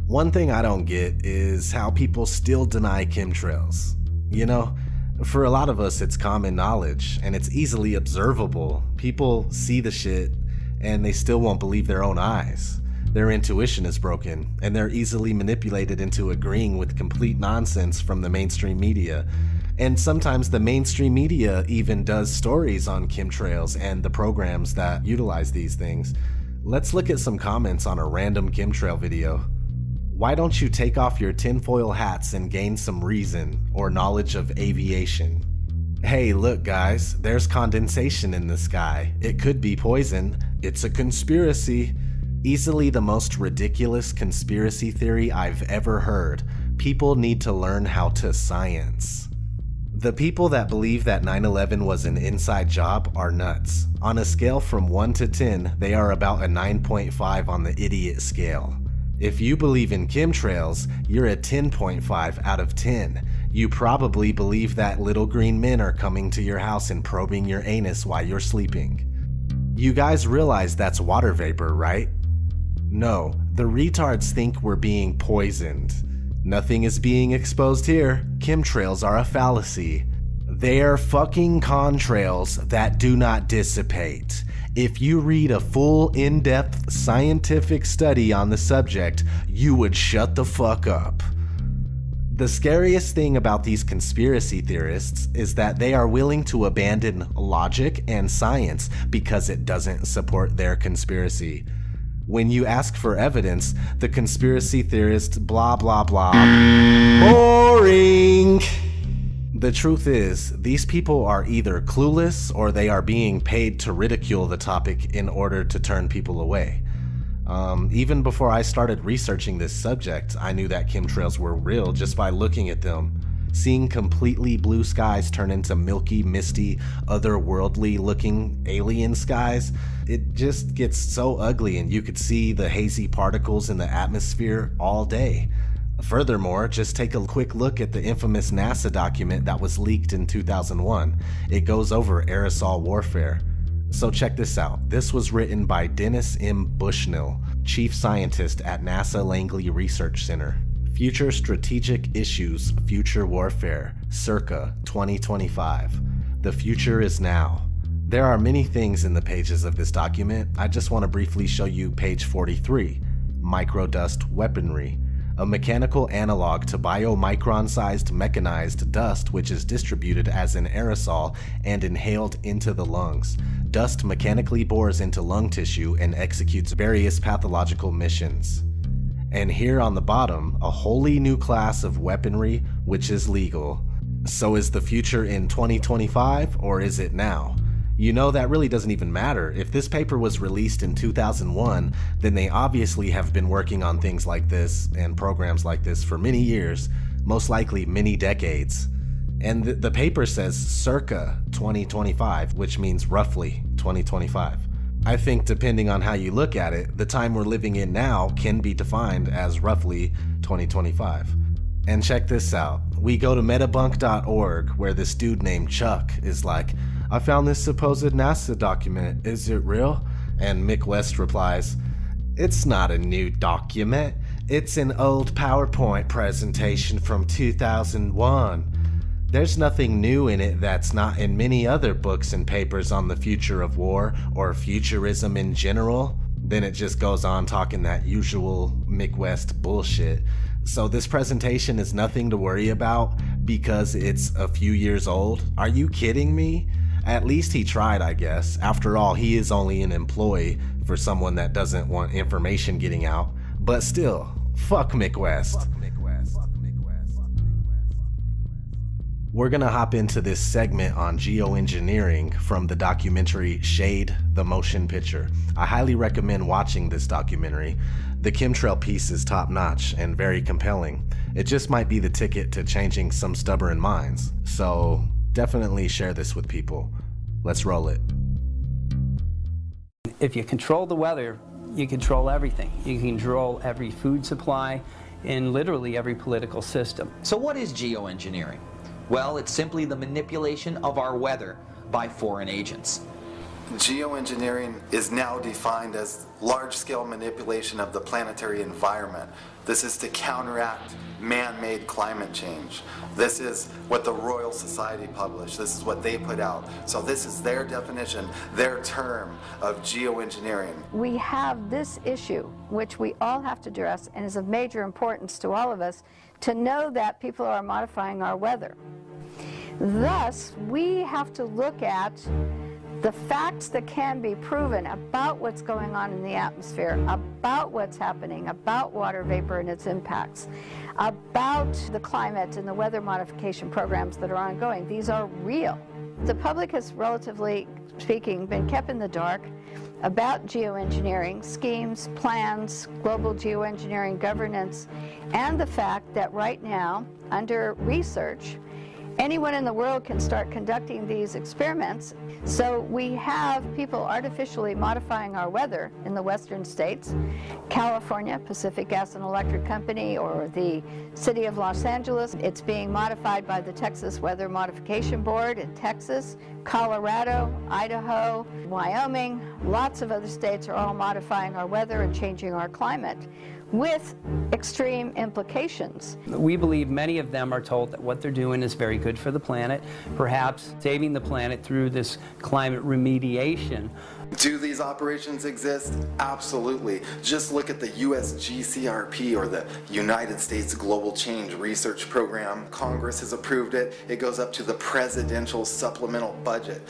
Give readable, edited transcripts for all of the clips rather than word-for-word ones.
One thing I don't get is how people still deny chemtrails. You know, for a lot of us it's common knowledge and it's easily observable. People see the shit and they still won't believe their own eyes. Their intuition is broken and they're easily manipulated into agreeing with complete nonsense from the mainstream media. And sometimes the mainstream media even does stories on chemtrails and the programs that utilize these things. Let's look at some comments on a random chemtrail video. Why don't you take off your tinfoil hats and gain some reason or knowledge of aviation? Hey, look guys, there's condensation in the sky. It could be poison. It's a conspiracy. Easily the most ridiculous conspiracy theory I've ever heard. People need to learn how to science. The people that believe that 9/11 was an inside job are nuts. On a scale from 1 to 10, they are about a 9.5 on the idiot scale. If you believe in chemtrails, you're a 10.5 out of 10. You probably believe that little green men are coming to your house and probing your anus while you're sleeping. You guys realize that's water vapor, right? No, the retards think we're being poisoned. Nothing is being exposed here. Chemtrails are a fallacy. They are fucking contrails that do not dissipate. If you read a full, in-depth scientific study on the subject, you would shut the fuck up. The scariest thing about these conspiracy theorists is that they are willing to abandon logic and science because it doesn't support their conspiracy. When you ask for evidence, the conspiracy theorist blah blah blah. Boring! The truth is, these people are either clueless or they are being paid to ridicule the topic in order to turn people away. Even before I started researching this subject, I knew that chemtrails were real just by looking at them. Seeing completely blue skies turn into milky, misty, otherworldly looking alien skies, it just gets so ugly and you could see the hazy particles in the atmosphere all day. Furthermore, just take a quick look at the infamous NASA document that was leaked in 2001. It goes over aerosol warfare. So check this out. This was written by Dennis M. Bushnell, Chief Scientist at NASA Langley Research Center. Future Strategic Issues, Future Warfare, circa 2025. The future is now. There are many things in the pages of this document. I just want to briefly show you page 43, Microdust Weaponry. A mechanical analog to biomicron-sized mechanized dust which is distributed as an aerosol and inhaled into the lungs. Dust mechanically bores into lung tissue and executes various pathological missions. And here on the bottom, a wholly new class of weaponry which is legal. So is the future in 2025 or is it now? You know, that really doesn't even matter. If this paper was released in 2001, then they obviously have been working on things like this and programs like this for many years, most likely many decades. And the paper says circa 2025, which means roughly 2025. I think depending on how you look at it, the time we're living in now can be defined as roughly 2025. And check this out. We go to metabunk.org where this dude named Chuck is like, I found this supposed NASA document, is it real? And Mick West replies, it's not a new document, it's an old PowerPoint presentation from 2001. There's nothing new in it that's not in many other books and papers on the future of war or futurism in general. Then it just goes on talking that usual Mick West bullshit. So this presentation is nothing to worry about because it's a few years old? Are you kidding me? At least he tried, I guess. After all, he is only an employee for someone that doesn't want information getting out. But still, fuck Mick West. We're gonna hop into this segment on geoengineering from the documentary Shade, the Motion Picture. I highly recommend watching this documentary. The chemtrail piece is top-notch and very compelling. It just might be the ticket to changing some stubborn minds. So definitely share this with people. Let's roll it. If you control the weather, you control everything. You control every food supply and literally every political system. So what is geoengineering? Well, it's simply the manipulation of our weather by foreign agents. Geoengineering is now defined as large-scale manipulation of the planetary environment. This is to counteract man-made climate change. This is what the Royal Society published. This is what they put out. So this is their definition, their term of geoengineering. We have this issue, which we all have to address and is of major importance to all of us, to know that people are modifying our weather. Thus, we have to look at the facts that can be proven about what's going on in the atmosphere, about what's happening, about water vapor and its impacts, about the climate and the weather modification programs that are ongoing. These are real. The public has, relatively speaking, been kept in the dark about geoengineering schemes, plans, global geoengineering governance, and the fact that right now, under research, anyone in the world can start conducting these experiments. So we have people artificially modifying our weather in the western states. California, Pacific Gas and Electric Company, or the city of Los Angeles. It's being modified by the Texas Weather Modification Board in Texas. Colorado, Idaho, Wyoming, lots of other states are all modifying our weather and changing our climate with extreme implications. We believe many of them are told that what they're doing is very good for the planet, perhaps saving the planet through this climate remediation. Do these operations exist? Absolutely. Just look at the US GCRP, or the United States Global Change Research Program. Congress has approved it. It goes up to the presidential supplemental budget.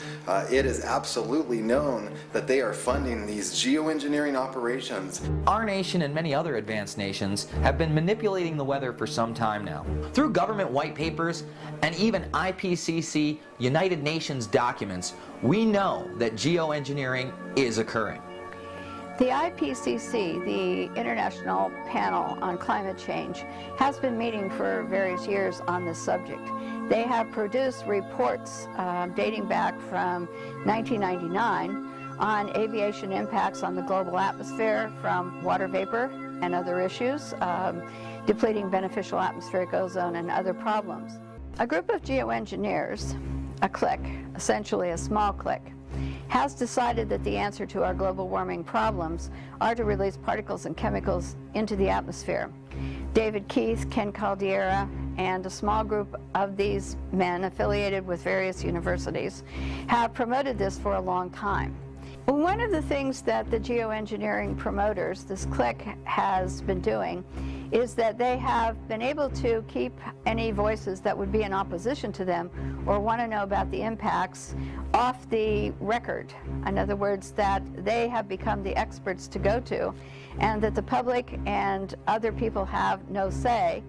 It is absolutely known that they are funding these geoengineering operations. Our nation and many other advanced nations have been manipulating the weather for some time now. Through government white papers and even IPCC United Nations documents, we know that geoengineering is occurring. The IPCC, the International Panel on Climate Change, has been meeting for various years on this subject. They have produced reports dating back from 1999 on aviation impacts on the global atmosphere from water vapor and other issues, depleting beneficial atmospheric ozone and other problems. A group of geoengineers, a clique, essentially a small clique, has decided that the answer to our global warming problems are to release particles and chemicals into the atmosphere. David Keith, Ken Caldeira, and a small group of these men affiliated with various universities have promoted this for a long time. One of the things that the geoengineering promoters, this clique, has been doing is that they have been able to keep any voices that would be in opposition to them or want to know about the impacts off the record. In other words, that they have become the experts to go to, and that the public and other people have no say.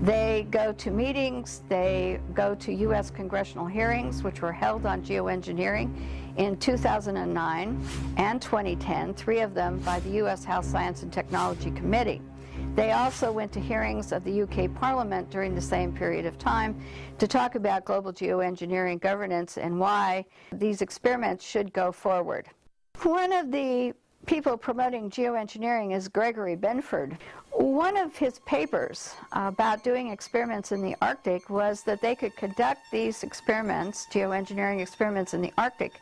They go to meetings, they go to U.S. congressional hearings, which were held on geoengineering in 2009 and 2010, 3 of them by the U.S. House Science and Technology Committee. They also went to hearings of the UK Parliament during the same period of time to talk about global geoengineering governance and why these experiments should go forward. One of the people promoting geoengineering is Gregory Benford. One of his papers about doing experiments in the Arctic was that they could conduct these experiments, geoengineering experiments in the Arctic.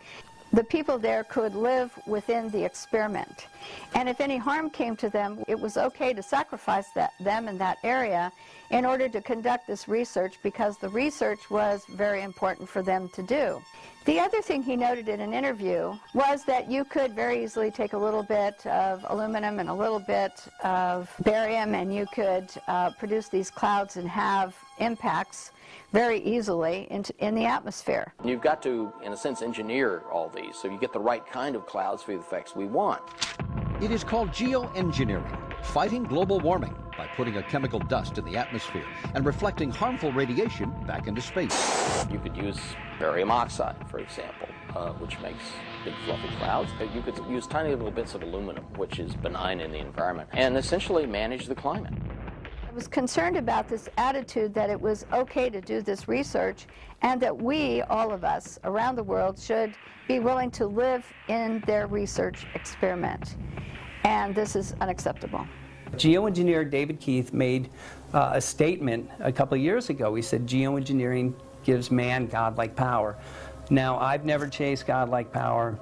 The people there could live within the experiment. And if any harm came to them, it was okay to sacrifice them in that area in order to conduct this research, because the research was very important for them to do. The other thing he noted in an interview was that you could very easily take a little bit of aluminum and a little bit of barium, and you could produce these clouds and have impacts very easily in the atmosphere. You've got to, in a sense, engineer all these so you get the right kind of clouds for the effects we want. It is called geoengineering, fighting global warming by putting a chemical dust in the atmosphere and reflecting harmful radiation back into space. You could use barium oxide, for example, which makes big fluffy clouds. You could use tiny little bits of aluminum, which is benign in the environment, and essentially manage the climate. I was concerned about this attitude that it was okay to do this research, and that we, all of us around the world, should be willing to live in their research experiment. And this is unacceptable. Geoengineer David Keith made a statement a couple of years ago. He said geoengineering gives man godlike power. Now, I've never chased godlike power.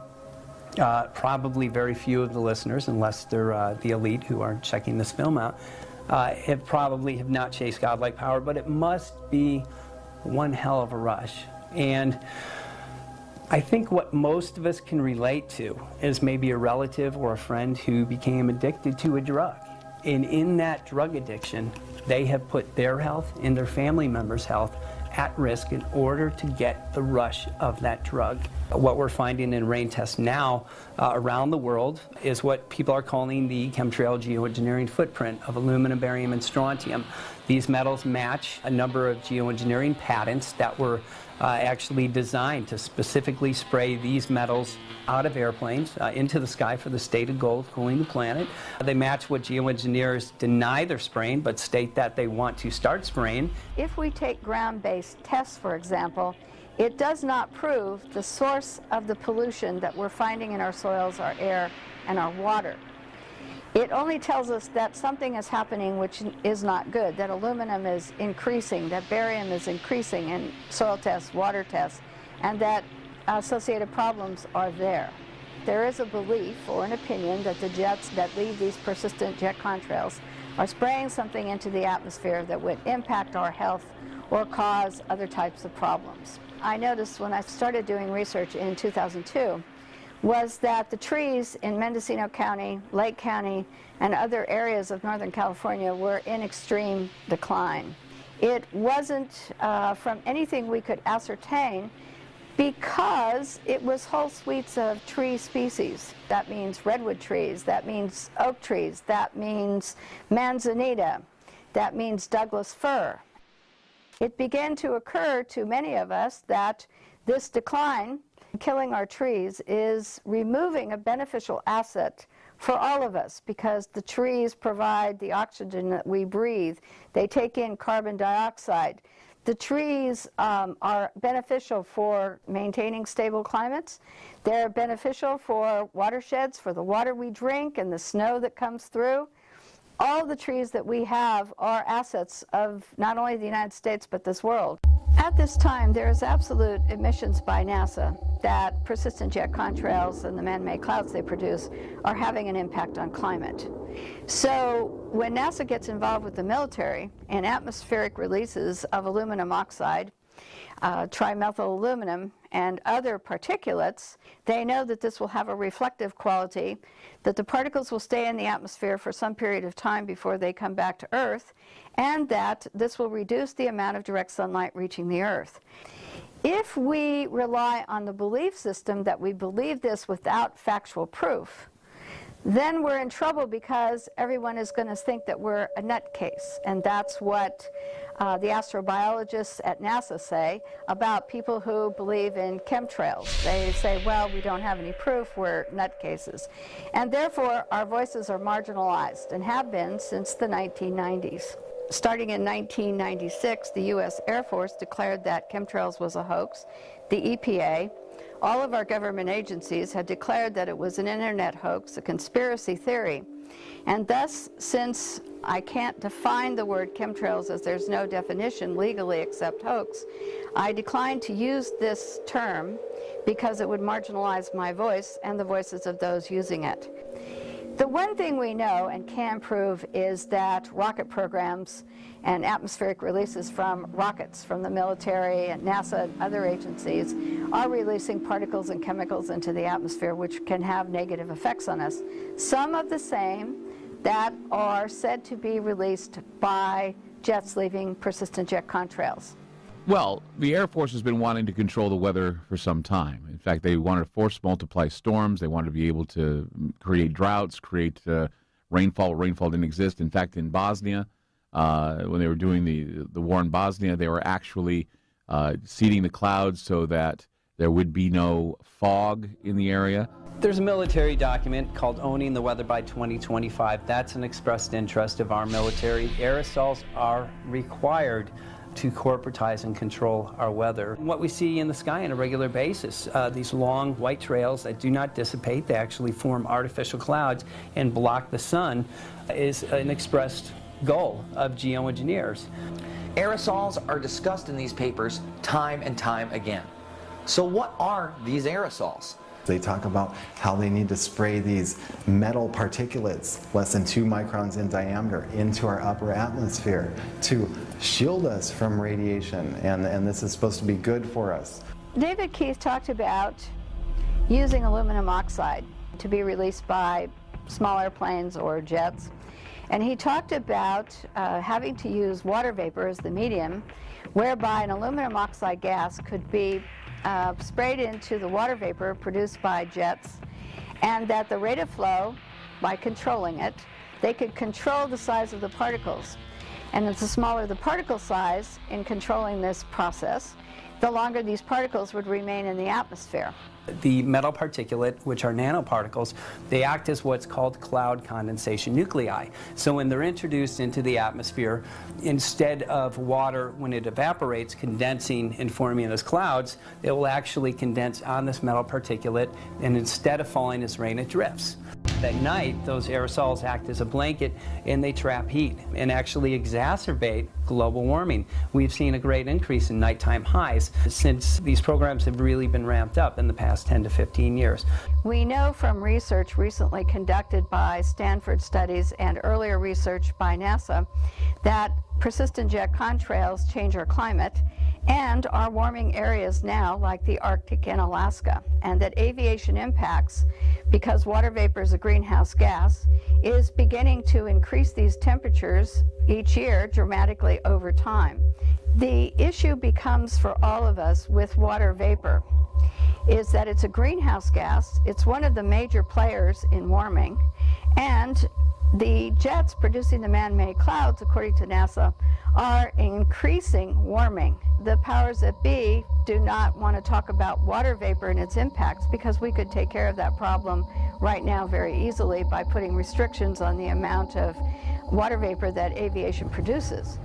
Probably very few of the listeners, unless they're the elite who are checking this film out, probably have not chased godlike power, but it must be one hell of a rush. And I think what most of us can relate to is maybe a relative or a friend who became addicted to a drug. And in that drug addiction, they have put their health and their family members' health at risk in order to get the rush of that drug. What we're finding in rain tests now around the world is what people are calling the chemtrail geoengineering footprint of aluminum, barium, and strontium. These metals match a number of geoengineering patents that were actually designed to specifically spray these metals out of airplanes into the sky for the stated goal of cooling the planet. They match what geoengineers deny they're spraying but state that they want to start spraying. If we take ground-based tests, for example, it does not prove the source of the pollution that we're finding in our soils, our air, and our water. It only tells us that something is happening which is not good, that aluminum is increasing, that barium is increasing in soil tests, water tests, and that associated problems are there. There is a belief or an opinion that the jets that leave these persistent jet contrails are spraying something into the atmosphere that would impact our health or cause other types of problems. I noticed when I started doing research in 2002 was that the trees in Mendocino County, Lake County, and other areas of Northern California were in extreme decline. It wasn't from anything we could ascertain because it was whole suites of tree species. That means redwood trees, that means oak trees, that means manzanita, that means Douglas fir. It began to occur to many of us that this decline, killing our trees, is removing a beneficial asset for all of us because the trees provide the oxygen that we breathe. They take in carbon dioxide. The trees are beneficial for maintaining stable climates. They're beneficial for watersheds, for the water we drink and the snow that comes through. All the trees that we have are assets of not only the United States but this world. At this time, there is absolute admissions by NASA that persistent jet contrails and the man-made clouds they produce are having an impact on climate. So when NASA gets involved with the military in atmospheric releases of aluminum oxide, trimethyl aluminum, and other particulates, they know that this will have a reflective quality, that the particles will stay in the atmosphere for some period of time before they come back to Earth, and that this will reduce the amount of direct sunlight reaching the Earth. If we rely on the belief system that we believe this without factual proof, then we're in trouble because everyone is going to think that we're a nutcase, and that's what the astrobiologists at NASA say about people who believe in chemtrails. They say, well, we don't have any proof, we're nutcases. And therefore, our voices are marginalized and have been since the 1990s. Starting in 1996, the U.S. Air Force declared that chemtrails was a hoax. The EPA, all of our government agencies had declared that it was an internet hoax, a conspiracy theory. And thus, since I can't define the word chemtrails as there's no definition legally except hoax, I declined to use this term because it would marginalize my voice and the voices of those using it. The one thing we know and can prove is that rocket programs and atmospheric releases from rockets from the military and NASA and other agencies are releasing particles and chemicals into the atmosphere which can have negative effects on us. Some of the same that are said to be released by jets leaving persistent jet contrails. Well, the Air Force has been wanting to control the weather for some time. In fact, they wanted to force multiply storms. They wanted to be able to create droughts, create rainfall. Rainfall didn't exist. In fact, in Bosnia, when they were doing the war in Bosnia, they were actually seeding the clouds so that there would be no fog in the area. There's a military document called Owning the Weather by 2025. That's an expressed interest of our military. Aerosols are required to corporatize and control our weather. What we see in the sky on a regular basis, these long white trails that do not dissipate, they actually form artificial clouds and block the sun, is an expressed goal of geoengineers. Aerosols are discussed in these papers time and time again. So what are these aerosols? They talk about how they need to spray these metal particulates less than 2 microns in diameter into our upper atmosphere to shield us from radiation, and this is supposed to be good for us. David Keith talked about using aluminum oxide to be released by small airplanes or jets. And he talked about having to use water vapor as the medium, whereby an aluminum oxide gas could be sprayed into the water vapor produced by jets, and that the rate of flow, by controlling it, they could control the size of the particles. And the smaller the particle size in controlling this process, the longer these particles would remain in the atmosphere. The metal particulate, which are nanoparticles, they act as what's called cloud condensation nuclei. So when they're introduced into the atmosphere, instead of water, when it evaporates, condensing and forming as clouds, it will actually condense on this metal particulate, and instead of falling as rain, it drifts. At night, those aerosols act as a blanket and they trap heat and actually exacerbate global warming. We've seen a great increase in nighttime highs since these programs have really been ramped up in the past 10 to 15 years. We know from research recently conducted by Stanford Studies and earlier research by NASA that persistent jet contrails change our climate and are warming areas now like the Arctic and Alaska, and that aviation impacts, because water vapor is a greenhouse gas, is beginning to increase these temperatures each year dramatically over time. The issue becomes for all of us with water vapor is that it's a greenhouse gas, it's one of the major players in warming, and the jets producing the man-made clouds, according to NASA, are increasing warming. The powers that be do not want to talk about water vapor and its impacts, because we could take care of that problem right now very easily by putting restrictions on the amount of water vapor that aviation produces.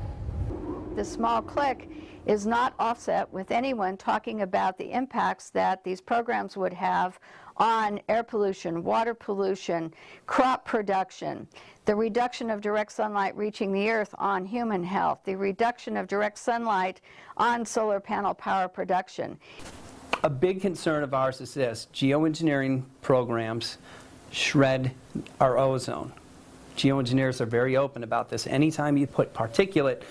This small clique is not offset with anyone talking about the impacts that these programs would have on air pollution, water pollution, crop production, the reduction of direct sunlight reaching the earth on human health, the reduction of direct sunlight on solar panel power production. A big concern of ours is this: geoengineering programs shred our ozone. Geoengineers are very open about this. Anytime you put particulate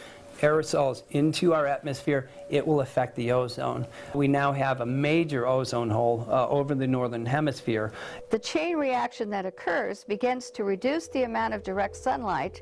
aerosols into our atmosphere, it will affect the ozone. We now have a major ozone hole over the northern hemisphere. The chain reaction that occurs begins to reduce the amount of direct sunlight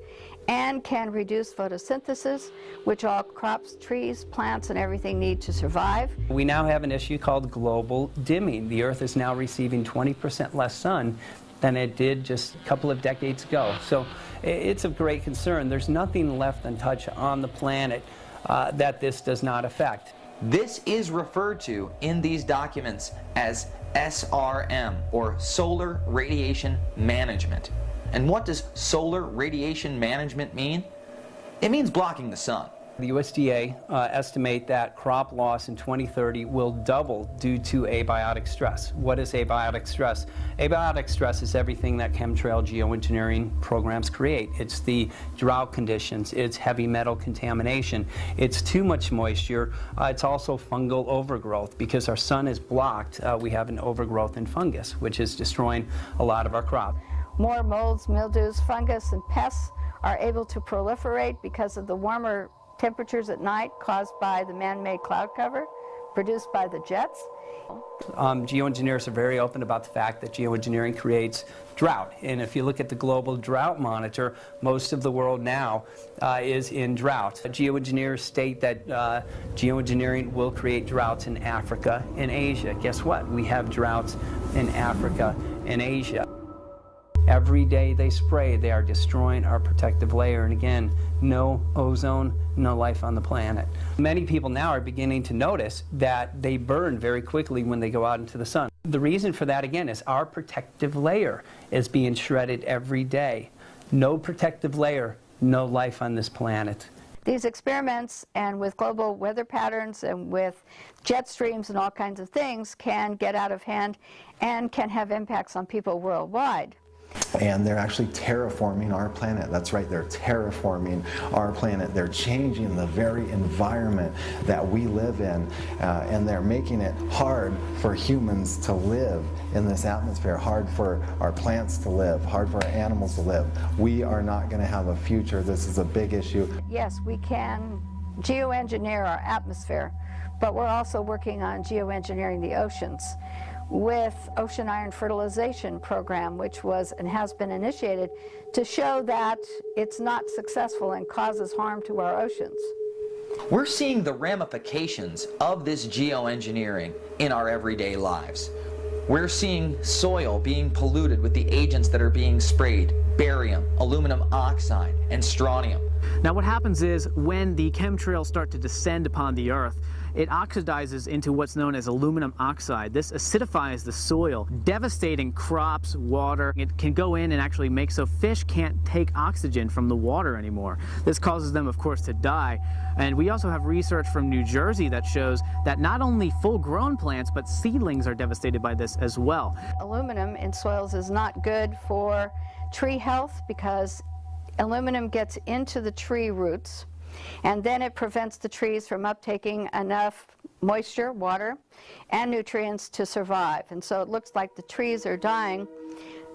and can reduce photosynthesis, which all crops, trees, plants, and everything need to survive. We now have an issue called global dimming. The Earth is now receiving 20% less sun than it did just a couple of decades ago. So it's of great concern. There's nothing left untouched on the planet that this does not affect. This is referred to in these documents as SRM, or Solar Radiation Management. And what does solar radiation management mean? It means blocking the sun. The USDA estimate that crop loss in 2030 will double due to abiotic stress. What is abiotic stress? Abiotic stress is everything that chemtrail geoengineering programs create. It's the drought conditions, it's heavy metal contamination, it's too much moisture, it's also fungal overgrowth. Because our sun is blocked, we have an overgrowth in fungus, which is destroying a lot of our crop. More molds, mildews, fungus, and pests are able to proliferate because of the warmer temperatures at night caused by the man-made cloud cover produced by the jets. Geoengineers are very open about the fact that geoengineering creates drought. And if you look at the global drought monitor, most of the world now is in drought. Geoengineers state that geoengineering will create droughts in Africa and Asia. Guess what? We have droughts in Africa and Asia. Every day they spray, they are destroying our protective layer. And again, no ozone, no life on the planet. Many people now are beginning to notice that they burn very quickly when they go out into the sun. The reason for that, again, is our protective layer is being shredded every day. No protective layer, no life on this planet. These experiments, and with global weather patterns and with jet streams and all kinds of things, can get out of hand and can have impacts on people worldwide. And they're actually terraforming our planet. That's right, they're terraforming our planet. They're changing the very environment that we live in, and they're making it hard for humans to live in this atmosphere, hard for our plants to live, hard for our animals to live. We are not going to have a future. This is a big issue. Yes, we can geoengineer our atmosphere, but we're also working on geoengineering the oceans with ocean iron fertilization program, which was and has been initiated to show that it's not successful and causes harm to our oceans. We're seeing the ramifications of this geoengineering in our everyday lives. We're seeing soil being polluted with the agents that are being sprayed: barium, aluminum oxide, and strontium. Now what happens is when the chemtrails start to descend upon the Earth, it oxidizes into what's known as aluminum oxide. This acidifies the soil, devastating crops, water. It can go in and actually make so fish can't take oxygen from the water anymore. This causes them, of course, to die. And we also have research from New Jersey that shows that not only full-grown plants, but seedlings are devastated by this as well. Aluminum in soils is not good for tree health because aluminum gets into the tree roots, and then it prevents the trees from uptaking enough moisture, water, and nutrients to survive. And so it looks like the trees are dying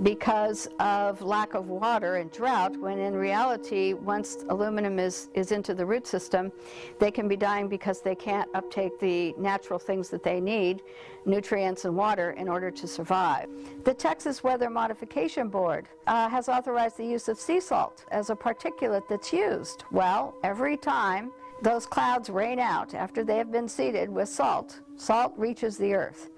because of lack of water and drought, when in reality, once aluminum is into the root system, they can be dying because they can't uptake the natural things that they need, nutrients and water, in order to survive. The Texas Weather Modification Board has authorized the use of sea salt as a particulate that's used. Well, every time those clouds rain out after they have been seeded with salt, salt reaches the earth.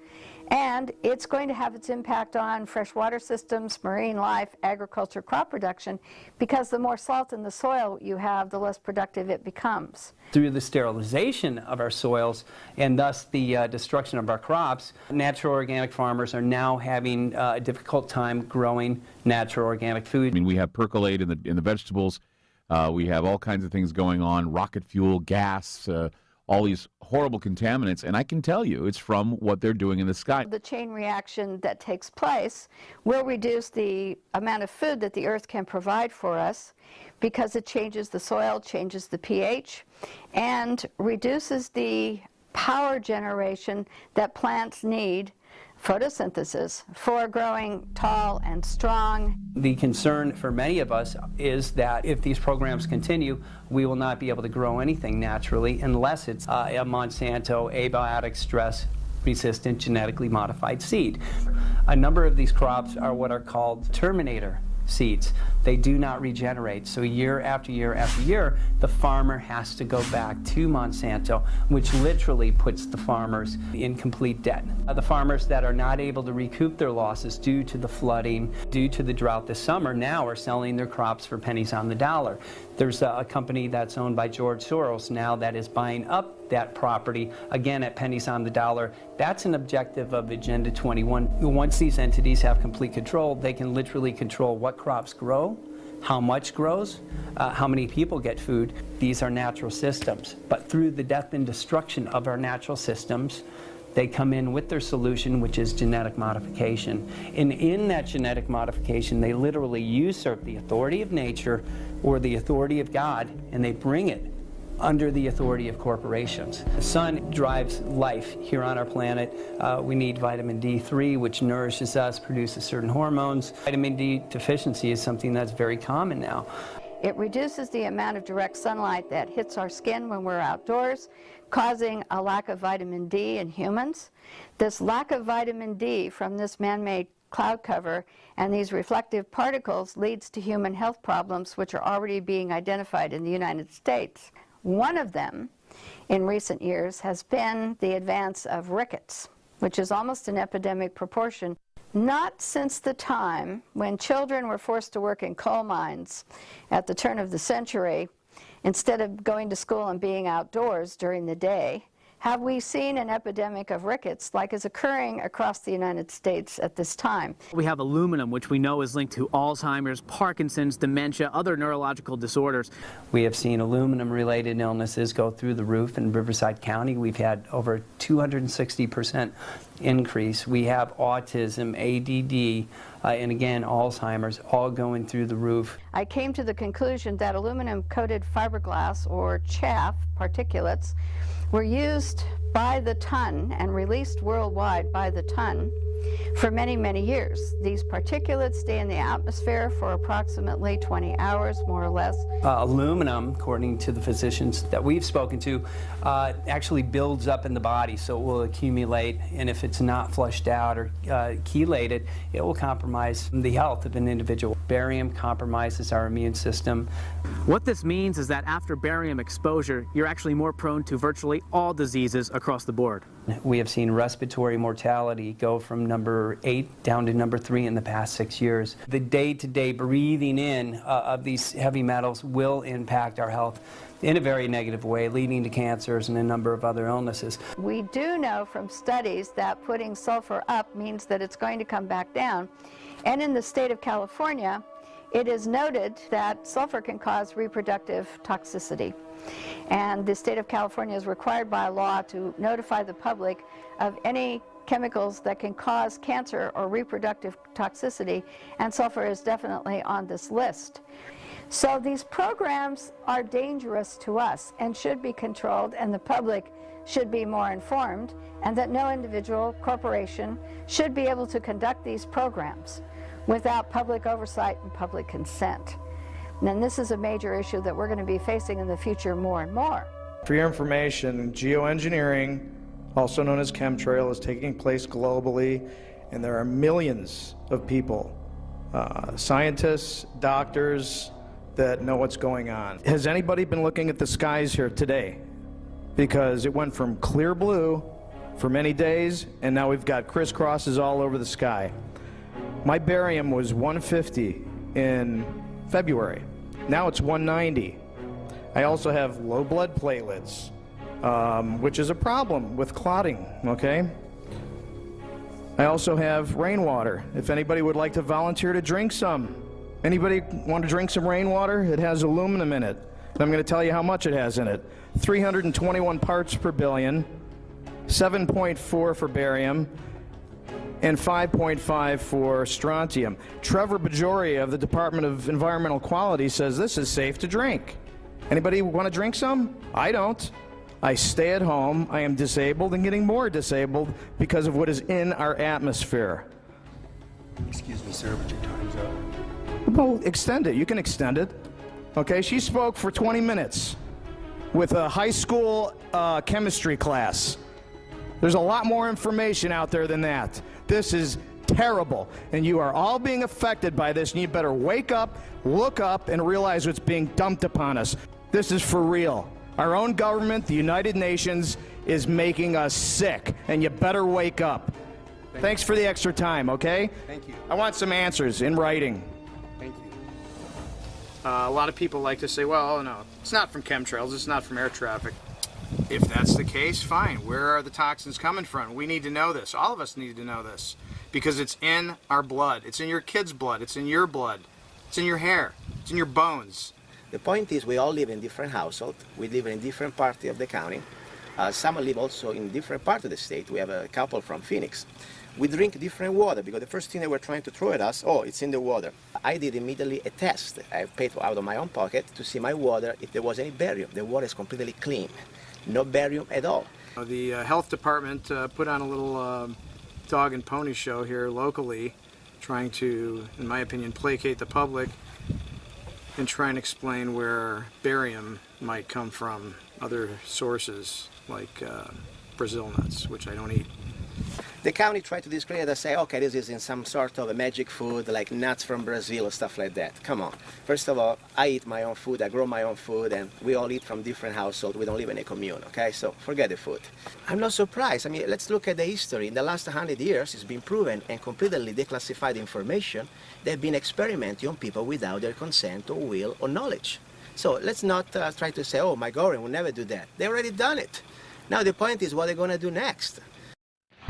And it's going to have its impact on freshwater systems, marine life, agriculture, crop production, because the more salt in the soil you have, the less productive it becomes. Through the sterilization of our soils and thus the destruction of our crops, natural organic farmers are now having a difficult time growing natural organic food. I mean, we have percolate in the vegetables. We have all kinds of things going on, rocket fuel, gas, all these horrible contaminants, and I can tell you it's from what they're doing in the sky. The chain reaction that takes place will reduce the amount of food that the earth can provide for us, because it changes the soil, changes the pH, and reduces the power generation that plants need, photosynthesis, for growing tall and strong. The concern for many of us is that if these programs continue, we will not be able to grow anything naturally unless it's a Monsanto abiotic stress resistant genetically modified seed. A number of these crops are what are called terminator seeds. They do not regenerate. So year after year after year, the farmer has to go back to Monsanto, which literally puts the farmers in complete debt. The farmers that are not able to recoup their losses due to the flooding, due to the drought this summer, now are selling their crops for pennies on the dollar. There's a company that's owned by George Soros now that is buying up that property, again at pennies on the dollar. That's an objective of Agenda 21. Once these entities have complete control, they can literally control what crops grow, how much grows, how many people get food. These are natural systems. But through the death and destruction of our natural systems, they come in with their solution, which is genetic modification. And in that genetic modification, they literally usurp the authority of nature or the authority of God, and they bring it under the authority of corporations. The sun drives life here on our planet. We need vitamin D3, which nourishes us, produces certain hormones. Vitamin D deficiency is something that's very common now. It reduces the amount of direct sunlight that hits our skin when we're outdoors, causing a lack of vitamin D in humans. This lack of vitamin D from this man-made cloud cover and these reflective particles leads to human health problems, which are already being identified in the United States. One of them, in recent years, has been the advance of rickets, which is almost an epidemic proportion. Not since the time when children were forced to work in coal mines at the turn of the century, instead of going to school and being outdoors during the day, have we seen an epidemic of rickets like is occurring across the United States at this time. We have aluminum, which we know is linked to Alzheimer's, Parkinson's, dementia, other neurological disorders. We have seen aluminum-related illnesses go through the roof in Riverside County. We've had over 260% increase. We have autism, ADD, and again, Alzheimer's, all going through the roof. I came to the conclusion that aluminum-coated fiberglass, or chaff particulates, were used by the ton and released worldwide by the ton for many, many years. These particulates stay in the atmosphere for approximately 20 hours, more or less. Aluminum, according to the physicians that we've spoken to, actually builds up in the body, so it will accumulate, and if it's not flushed out or chelated, it will compromise the health of an individual. Barium compromises our immune system. What this means is that after barium exposure, you're actually more prone to virtually all diseases across the board. We have seen respiratory mortality go from number 8 down to number 3 in the past 6 years. The day-to-day breathing in of these heavy metals will impact our health in a very negative way, leading to cancers and a number of other illnesses. We do know from studies that putting sulfur up means that it's going to come back down. And in the state of California, it is noted that sulfur can cause reproductive toxicity. And the state of California is required by law to notify the public of any chemicals that can cause cancer or reproductive toxicity, and sulfur is definitely on this list. So these programs are dangerous to us and should be controlled, and the public should be more informed, and that no individual corporation should be able to conduct these programs without public oversight and public consent. And this is a major issue that we're going to be facing in the future more and more. For your information, geoengineering, also known as chemtrail, is taking place globally, and there are millions of people, scientists, doctors, that know what's going on. Has anybody been looking at the skies here today? Because it went from clear blue for many days, and now we've got crisscrosses all over the sky. My barium was 150 in February. Now it's 190. I also have low blood platelets, which is a problem with clotting, okay? I also have rainwater. If anybody would like to volunteer to drink some. Anybody want to drink some rainwater? It has aluminum in it. And I'm going to tell you how much it has in it. 321 parts per billion, 7.4 for barium, and 5.5 for strontium. Trevor Bajoria of the Department of Environmental Quality says this is safe to drink. Anybody want to drink some? I don't. I stay at home. I am disabled and getting more disabled because of what is in our atmosphere. Excuse me, sir, but your time's up. Well, extend it. You can extend it. Okay, she spoke for 20 minutes with a high school chemistry class. There's a lot more information out there than that. This is terrible, and you are all being affected by this, and you better wake up, look up, and realize what's being dumped upon us. This is for real. Our own government, the United Nations, is making us sick, and you better wake up. Thanks for the extra time, okay? Thank you. I want some answers in writing. Thank you. A lot of people like to say, well, no, it's not from chemtrails, it's not from air traffic. If that's the case, fine. Where are the toxins coming from? We need to know this. All of us need to know this because it's in our blood. It's in your kid's blood. It's in your blood. It's in your hair. It's in your bones. The point is we all live in different households. We live in different parts of the county. Some live also in different parts of the state. We have a couple from Phoenix. We drink different water because the first thing they were trying to throw at us, oh, it's in the water. I did immediately a test. I paid out of my own pocket to see my water if there was any barium. The water is completely clean. No barium at all. The health department put on a little dog and pony show here locally, trying to, in my opinion, placate the public and try and explain where barium might come from, other sources like Brazil nuts, which I don't eat. The county tried to discredit us, say, okay, this is in some sort of a magic food, like nuts from Brazil or stuff like that. Come on. First of all, I eat my own food, I grow my own food, and we all eat from different households. We don't live in a commune, okay? So forget the food. I'm not surprised. I mean, let's look at the history. In the last 100 years, it's been proven and completely declassified information. They've been experimenting on people without their consent or will or knowledge. So let's not try to say, oh, my government will never do that. They already done it. Now the point is what they're going to do next.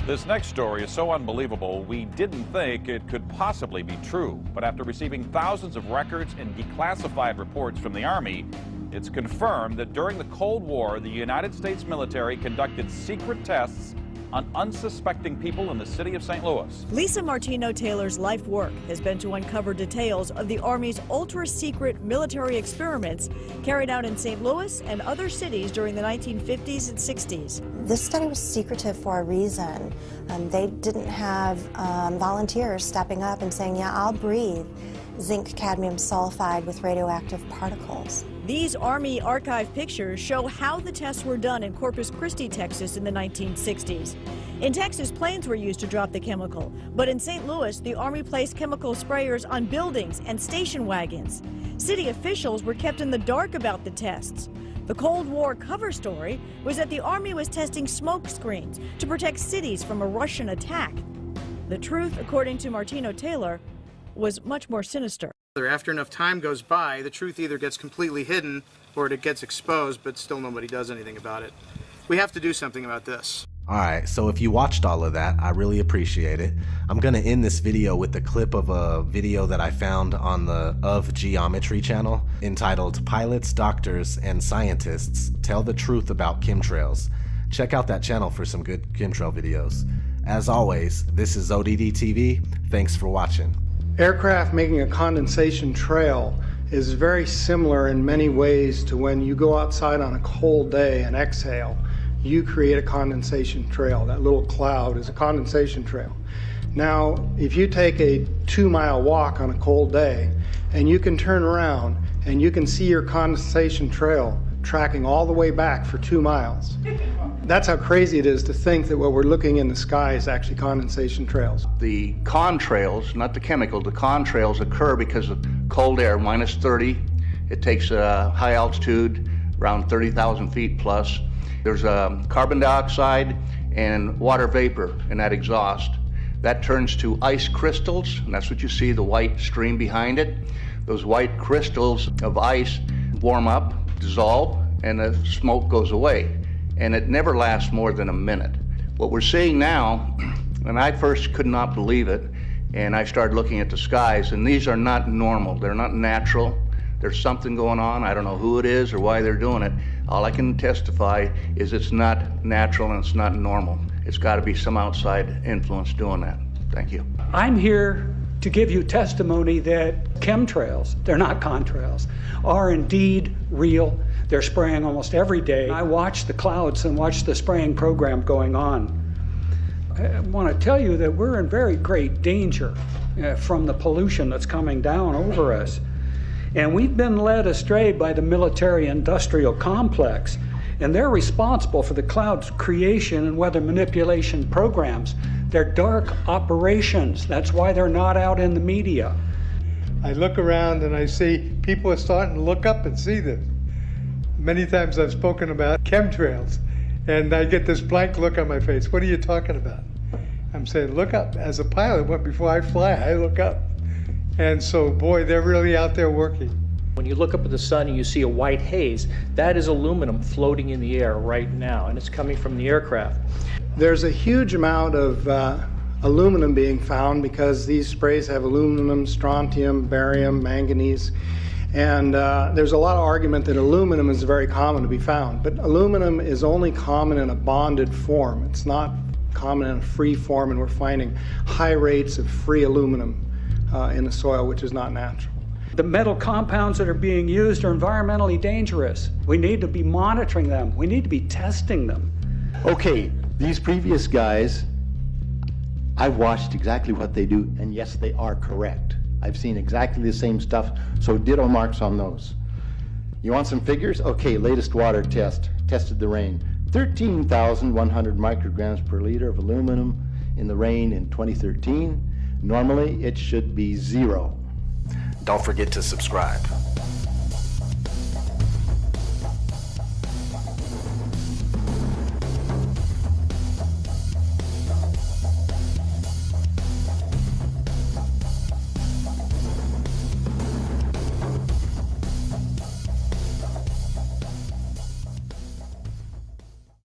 This next story is so unbelievable, we didn't think it could possibly be true. But after receiving thousands of records and declassified reports from the Army, it's confirmed that during the Cold War, the United States military conducted secret tests on unsuspecting people in the city of St. Louis. Lisa Martino Taylor's life work has been to uncover details of the Army's ultra-secret military experiments carried out in St. Louis and other cities during the 1950s and 60s. This study was secretive for a reason. They didn't have volunteers stepping up and saying, yeah, I'll breathe zinc cadmium sulfide with radioactive particles. These Army archive pictures show how the tests were done in Corpus Christi, Texas in the 1960s. In Texas, planes were used to drop the chemical, but in St. Louis, the Army placed chemical sprayers on buildings and station wagons. City officials were kept in the dark about the tests. The Cold War cover story was that the Army was testing smoke screens to protect cities from a Russian attack. The truth, according to Martino Taylor, was much more sinister. After enough time goes by, the truth either gets completely hidden or it gets exposed, but still nobody does anything about it. We have to do something about this. Alright, so if you watched all of that, I really appreciate it. I'm going to end this video with a clip of a video that I found on the Of Geometry channel entitled Pilots, Doctors, and Scientists Tell the Truth About Chemtrails. Check out that channel for some good chemtrail videos. As always, this is ODD TV. Thanks for watching. Aircraft making a condensation trail is very similar in many ways to when you go outside on a cold day and exhale. You create a condensation trail. That little cloud is a condensation trail. Now, if you take a 2-mile walk on a cold day and you can turn around and you can see your condensation trail tracking all the way back for 2 miles. That's how crazy it is to think that what we're looking in the sky is actually condensation trails. The contrails, not the chemical, the contrails occur because of cold air, minus 30. It takes high altitude, around 30,000 feet plus. There's carbon dioxide and water vapor in that exhaust. That turns to ice crystals, and that's what you see, the white stream behind it. Those white crystals of ice warm up, dissolve, and the smoke goes away. And it never lasts more than a minute. What we're seeing now, and I first could not believe it, and I started looking at the skies, and these are not normal, they're not natural. There's something going on, I don't know who it is or why they're doing it. All I can testify is it's not natural and it's not normal. It's gotta be some outside influence doing that. Thank you. I'm here to give you testimony that chemtrails, they're not contrails, are indeed real. They're spraying almost every day. I watch the clouds and watch the spraying program going on. I want to tell you that we're in very great danger from the pollution that's coming down over us. And we've been led astray by the military-industrial complex, and they're responsible for the cloud's creation and weather manipulation programs. They're dark operations. That's why they're not out in the media. I look around and I see people are starting to look up and see this. Many times I've spoken about chemtrails, and I get this blank look on my face. What are you talking about? I'm saying, look up. As a pilot, before I fly, I look up. And so, boy, they're really out there working. When you look up at the sun and you see a white haze, that is aluminum floating in the air right now, and it's coming from the aircraft. There's a huge amount of aluminum being found because these sprays have aluminum, strontium, barium, manganese. And there's a lot of argument that aluminum is very common to be found, but aluminum is only common in a bonded form. It's not common in a free form, and we're finding high rates of free aluminum in the soil, which is not natural. The metal compounds that are being used are environmentally dangerous. We need to be monitoring them. We need to be testing them. Okay, these previous guys, I've watched exactly what they do, and yes, they are correct. I've seen exactly the same stuff, so ditto marks on those. You want some figures? Okay, latest water test, tested the rain. 13,100 micrograms per liter of aluminum in the rain in 2013. Normally, it should be 0. Don't forget to subscribe.